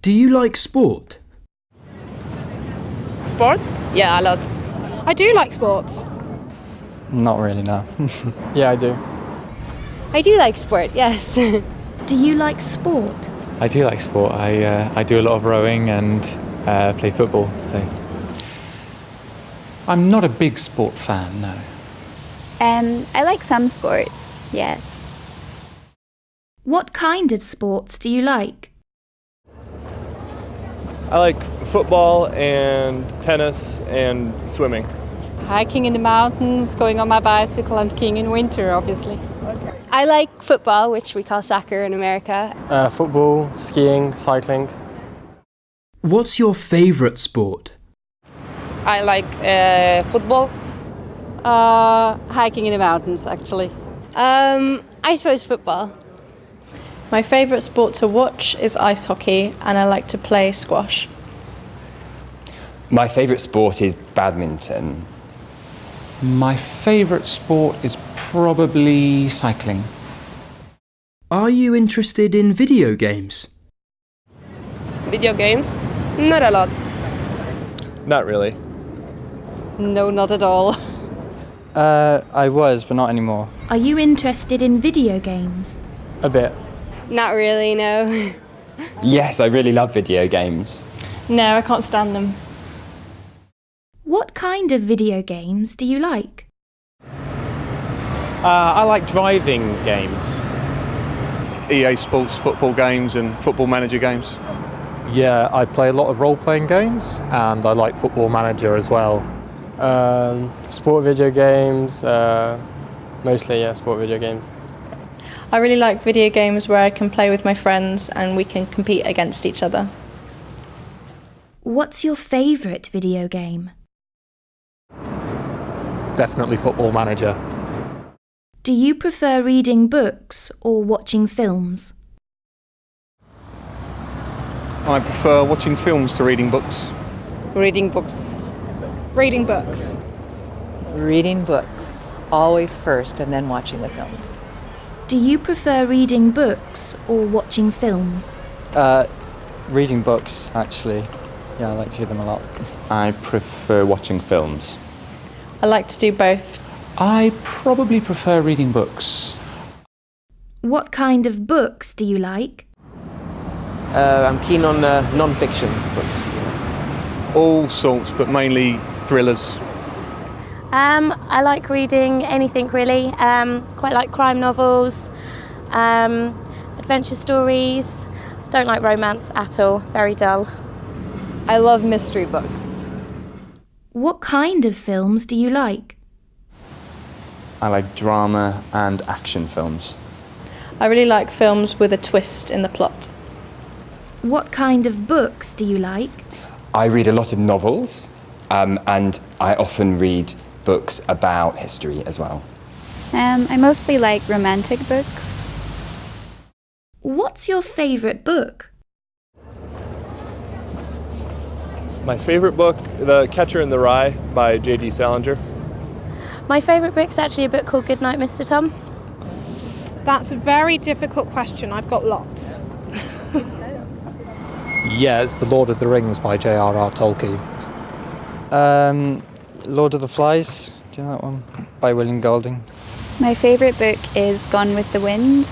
Do you like sport? Sports? Yeah, a lot. I do like sports. Not really, no. Yeah, I do. I do like sport, yes. Do you like sport? I do like sport. I do a lot of rowing and play football. So I'm not a big sport fan, no. I like some sports, yes. What kind of sports do you like? I like football and tennis and swimming. Hiking in the mountains, going on my bicycle and skiing in winter, obviously. I like football, which we call soccer in America. Football, skiing, cycling. What's your favourite sport? I like football. Hiking in the mountains, actually. I suppose football. My favourite sport to watch is ice hockey, and I like to play squash. My favourite sport is badminton. My favourite sport is probably cycling. Are you interested in video games? Video games? Not a lot. Not really. No, not at all. I was, but not anymore. Are you interested in video games? A bit. Not really, no. Yes, I really love video games. No, I can't stand them. What kind of video games do you like? I like driving games. EA Sports football games and football manager games. Yeah, I play a lot of role-playing games, and I like Football Manager as well. Sport video games, mostly, yeah, sport video games. I really like video games where I can play with my friends and we can compete against each other. What's your favourite video game? Definitely Football Manager. Do you prefer reading books or watching films? I prefer watching films to reading books. Reading books. Reading books. Reading books, always first, and then watching the films. Do you prefer reading books or watching films? Reading books, actually. Yeah, I like to read them a lot. I prefer watching films. I like to do both. I probably prefer reading books. What kind of books do you like? I'm keen on non-fiction books. All sorts, but mainly thrillers. I like reading anything really. Quite like crime novels, adventure stories. Don't like romance at all, very dull. I love mystery books. What kind of films do you like? I like drama and action films. I really like films with a twist in the plot. What kind of books do you like? I read a lot of novels, and I often read books about history as well. I mostly like romantic books. What's your favourite book? My favourite book, The Catcher in the Rye by J.D. Salinger. My favourite book's actually a book called Goodnight, Mr. Tom. That's a very difficult question. I've got lots. Yeah, it's The Lord of the Rings by J.R.R. Tolkien. Lord of the Flies, do you know that one? By William Golding. My favourite book is Gone with the Wind